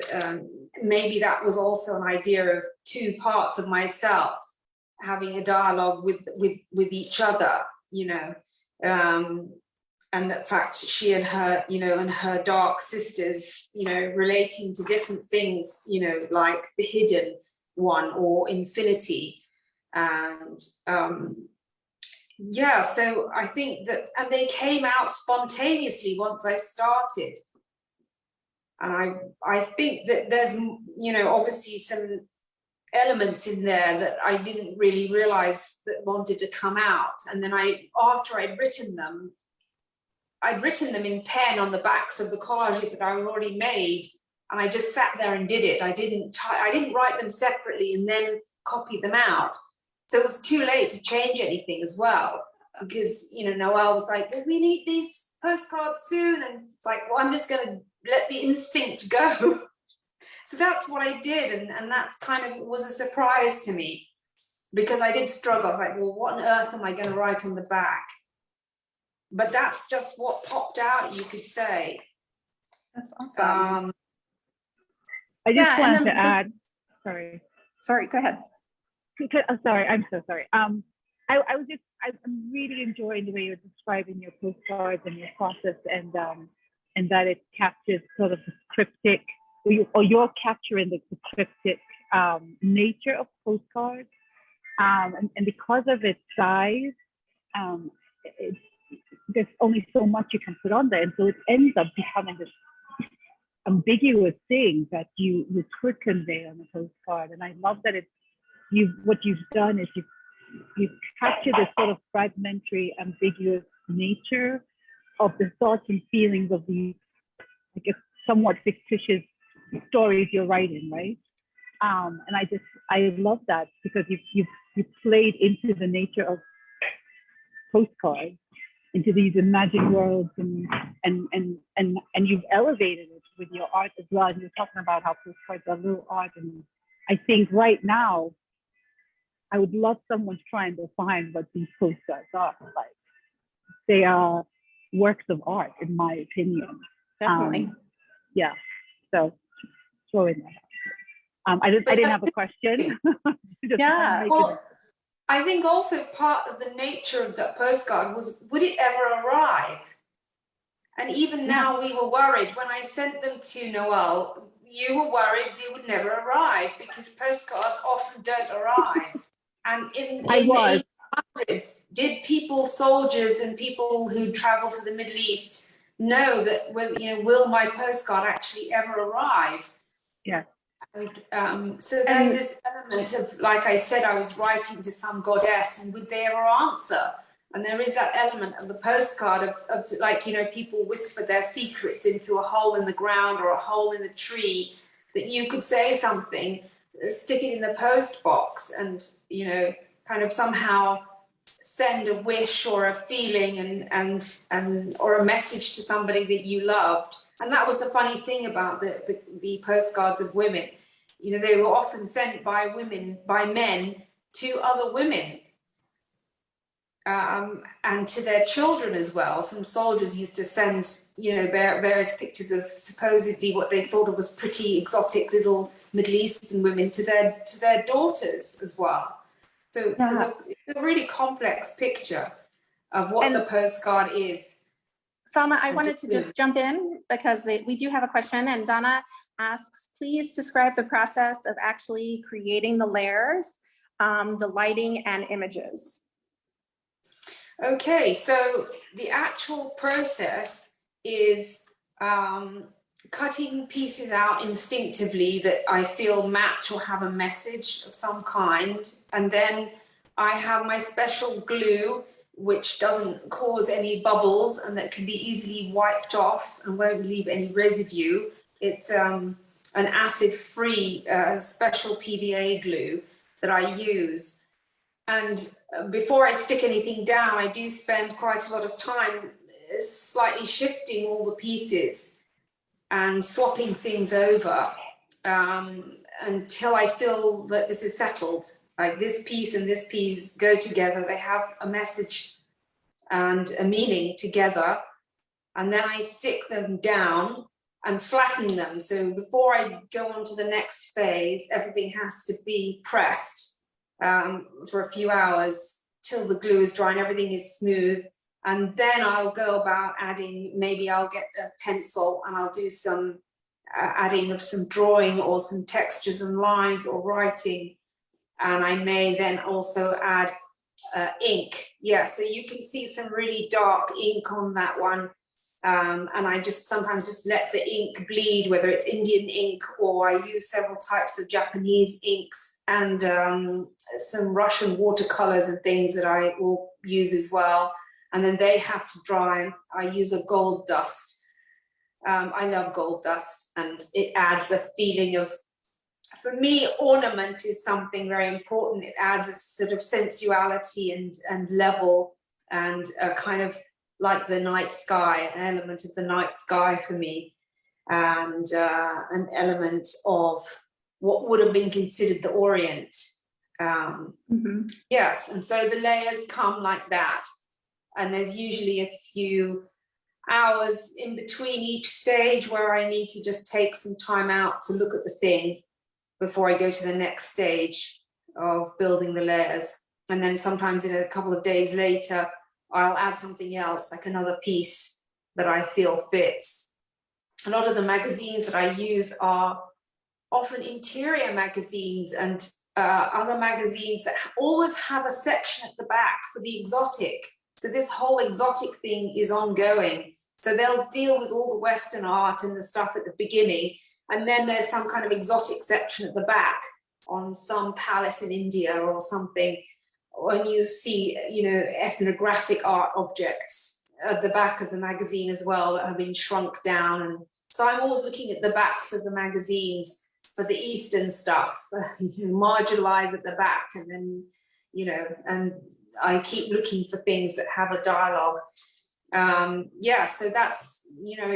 maybe that was also an idea of 2 parts of myself having a dialogue with each other, you know, and the fact she and her, you know, and her dark sisters, you know, relating to different things, you know, like the hidden one or infinity. And yeah, so I think that, and they came out spontaneously once I started. And I think that there's, you know, obviously some elements in there that I didn't really realize that wanted to come out. And then after I'd written them in pen on the backs of the collages that I already made. And I just sat there and did it. I didn't write them separately and then copy them out. So it was too late to change anything as well, because, you know, Nawal was like, well, we need these postcards soon. And it's like, well, I'm just going to let the instinct go. So that's what I did. And that kind of was a surprise to me, because I did struggle. I was like, well, what on earth am I going to write on the back? But that's just what popped out, you could say. That's awesome. I just wanted to add, sorry, go ahead. Oh, sorry, I'm so sorry. I'm really enjoying the way you're describing your postcards and your process, and that it captures sort of the cryptic, or you're capturing the cryptic nature of postcards, and because of its size, there's only so much you can put on there, and so it ends up becoming this ambiguous thing that you could convey on a postcard. And I love that what you've done is you've captured this sort of fragmentary, ambiguous nature of the thoughts and feelings of these, I guess, somewhat fictitious stories you're writing, right? And I love that because you played into the nature of postcards, into these imagined worlds, and you've elevated it with your art as well. And you're talking about how postcards are little art, and I think right now, I would love someone to try and define what these postcards are. Like, they are works of art, in my opinion. Definitely. Yeah. So throwing that out. I didn't have a question. Yeah. Well, I think also part of the nature of that postcard was, would it ever arrive? And even now we were worried when I sent them to Noel. You were worried they would never arrive because postcards often don't arrive. And in the 1800s, did people, soldiers and people who travel to the Middle East, know that, will my postcard actually ever arrive? Yeah. And, so there's this element of, like I said, I was writing to some goddess, and would they ever answer? And there is that element of the postcard of like, people whisper their secrets into a hole in the ground or a hole in the tree, that you could say something, stick it in the post box, and, kind of somehow send a wish or a feeling and or a message to somebody that you loved. And that was the funny thing about the postcards of women. They were often sent by men to other women, and to their children as well. Some soldiers used to send, various pictures of supposedly what they thought of as pretty exotic little Middle Eastern women to their daughters as well. So it's a really complex picture of what the postcard is. Salma, I wanted to just jump in because we do have a question, and Donna asks, please describe the process of actually creating the layers, the lighting and images. Okay, so the actual process is cutting pieces out instinctively that I feel match or have a message of some kind. And then I have my special glue, which doesn't cause any bubbles and that can be easily wiped off and won't leave any residue. It's an acid-free special PVA glue that I use. And before I stick anything down, I do spend quite a lot of time slightly shifting all the pieces and swapping things over until I feel that this is settled. Like this piece and this piece go together, they have a message and a meaning together. And then I stick them down and flatten them. So before I go on to the next phase, everything has to be pressed for a few hours till the glue is dry and everything is smooth. And then I'll go about adding, maybe I'll get a pencil and I'll do some adding of some drawing or some textures and lines or writing. And I may then also add ink. Yeah, so you can see some really dark ink on that one. And I just sometimes just let the ink bleed, whether it's Indian ink or I use several types of Japanese inks and some Russian watercolors and things that I will use as well. And then they have to dry. I use a gold dust. I love gold dust, and it adds a feeling of, for me, ornament is something very important. It adds a sort of sensuality and level and a kind of like the night sky, an element of the night sky for me, and an element of what would have been considered the Orient. Yes, and so the layers come like that. And there's usually a few hours in between each stage where I need to just take some time out to look at the thing before I go to the next stage of building the layers. And then sometimes in a couple of days later, I'll add something else, like another piece that I feel fits. A lot of the magazines that I use are often interior magazines and other magazines that always have a section at the back for the exotic. So this whole exotic thing is ongoing. So they'll deal with all the Western art and the stuff at the beginning, and then there's some kind of exotic section at the back on some palace in India or something. when you see, you know, ethnographic art objects at the back of the magazine as well that have been shrunk down. And so I'm always looking at the backs of the magazines for the Eastern stuff, you know, marginalized at the back, and then, you know, and I keep looking for things that have a dialogue. Yeah, so that's, you know,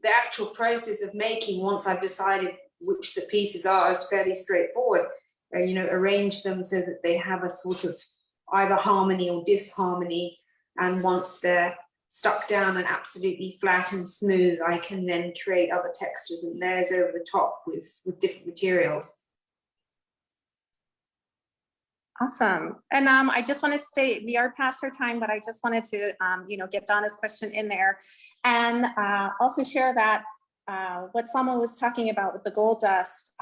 the actual process of making, once I've decided which the pieces are, is fairly straightforward. You know, arrange them so that they have a sort of either harmony or disharmony. And once they're stuck down and absolutely flat and smooth, I can then create other textures and layers over the top with different materials. Awesome. And I just wanted to say, we are past our time, but I just wanted to, you know, get Donna's question in there, and also share that what Salma was talking about with the gold dust,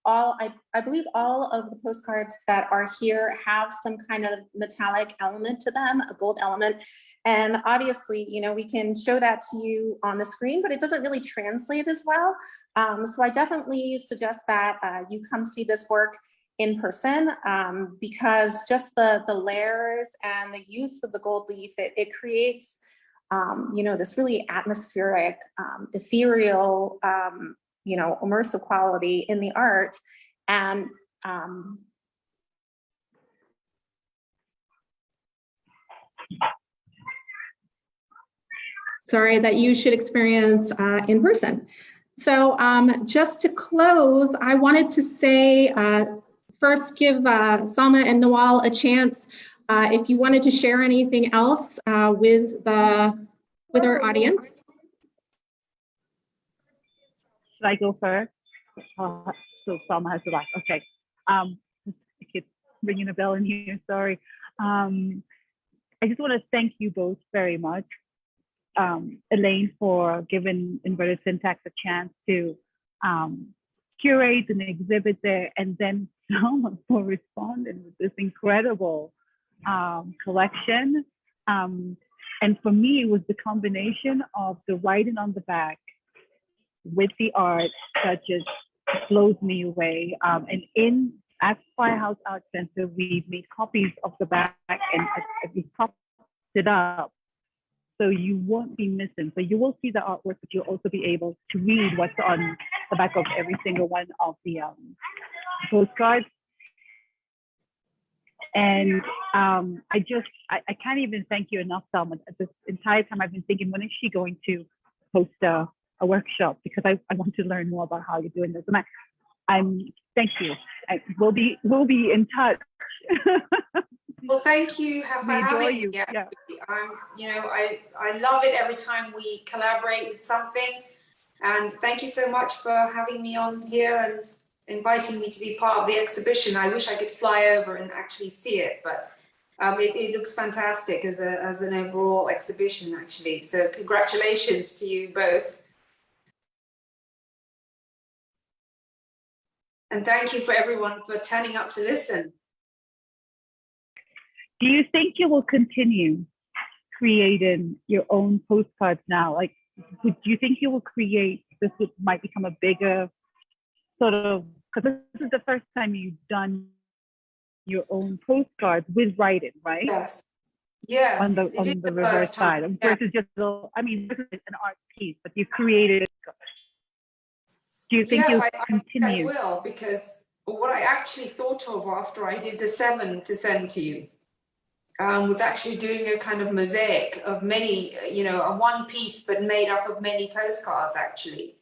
I believe all of the postcards that are here have some kind of metallic element to them, a gold element. And obviously, you know, we can show that to you on the screen, but it doesn't really translate as well. So I definitely suggest that you come see this work in person, because just the layers and the use of the gold leaf, it creates, you know, this really atmospheric, ethereal, you know, immersive quality in the art. And sorry, that you should experience in person. So just to close, I wanted to say, first give Salma and Nawal a chance if you wanted to share anything else with our audience. Should I go first? So Salma has the last. Okay. I keep ringing a bell in here. Sorry. I just want to thank you both very much, Elaine, for giving Inverted Syntax a chance to curate and exhibit there, and then Salma for responding with this incredible collection. And for me, it was the combination of the writing on the back with the art that just blows me away. And at Firehouse Art Center, we've made copies of the back, and we propped it up so you won't be missing. So you will see the artwork, but you'll also be able to read what's on the back of every single one of the postcards. And I can't even thank you enough, Salma. This entire time I've been thinking, when is she going to host a workshop? Because I want to learn more about how you're doing this. And thank you. We'll be in touch. Well, thank you for having me. Yeah. You know, I love it every time we collaborate with something. And thank you so much for having me on here and inviting me to be part of the exhibition. I wish I could fly over and actually see it, but it looks fantastic as an overall exhibition, actually. So congratulations to you both. And thank you for everyone for turning up to listen. Do you think you will continue creating your own postcards now? Like, do you think you will create, might become a bigger sort of, because this is the first time you've done your own postcards with writing, right? Yes. Yes. On the reverse side. Of course, it's just, this is an art piece, but you created it. Do you think you'll continue? I will, because what I actually thought of after I did the 7 to send to you was actually doing a kind of mosaic of many, you know, a one piece, but made up of many postcards, actually.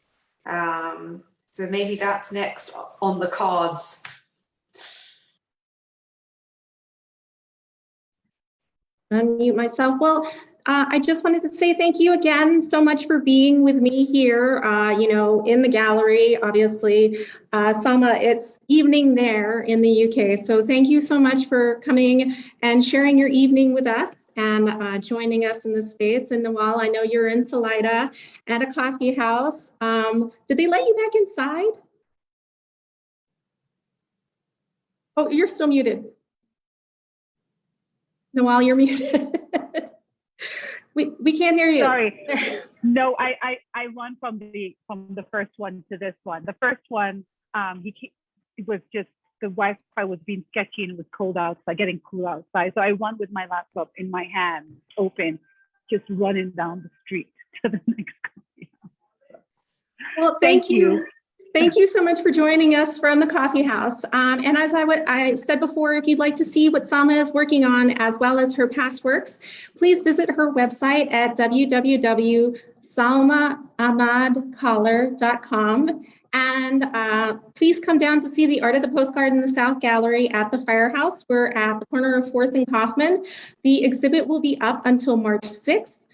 So maybe that's next on the cards. Unmute myself. Well, I just wanted to say thank you again so much for being with me here, you know, in the gallery. Obviously, Salma, it's evening there in the UK. So thank you so much for coming and sharing your evening with us and joining us in this space. And Nawal, I know you're in Salida at a coffee house. Did they let you back inside? Oh, you're still muted. Nawal, you're muted. We can't hear you. Sorry. No, I went from the first one to this one. The first one, it was just Wi-Fi was being sketchy and it was cold outside, getting cool outside. So I went with my laptop in my hand, open, just running down the street to the next coffee house. Well, thank you. Thank you so much for joining us from the coffee house. And as I said before, if you'd like to see what Salma is working on, as well as her past works, please visit her website at www.salmaahmadcaller.com. And please come down to see the Art of the Postcard in the South Gallery at the Firehouse. We're at the corner of 4th and Kaufman. The exhibit will be up until March 6th.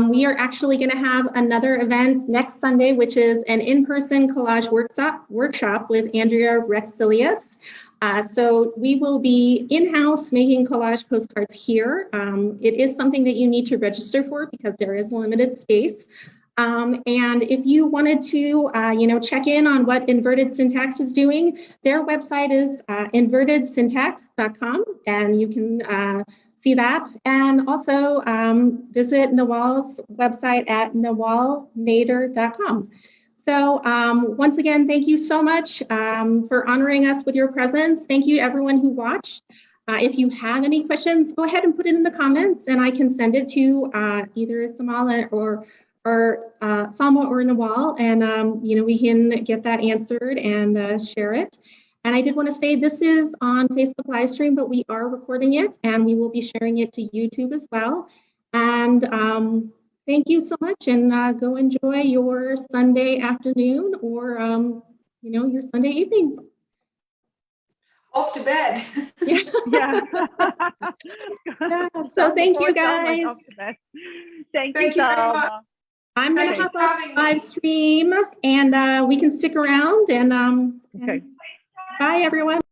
We are actually going to have another event next Sunday, which is an in-person collage workshop with Andrea Rexilius. So we will be in-house making collage postcards here. It is something that you need to register for because there is limited space. And if you wanted to, check in on what Inverted Syntax is doing, their website is invertedsyntax.com, and you can see that. And also visit Nawal's website at nawalnader.com. So once again, thank you so much for honoring us with your presence. Thank you everyone who watched. If you have any questions, go ahead and put it in the comments and I can send it to either Salma or Nawal, and we can get that answered and share it. And I did want to say this is on Facebook live stream, but we are recording it and we will be sharing it to YouTube as well. And thank you so much, and go enjoy your Sunday afternoon or your Sunday evening. Off to bed. Yeah. Yeah. So thank you guys. Thank you very much. I'm going to hop off live stream and we can stick around and Okay. bye everyone.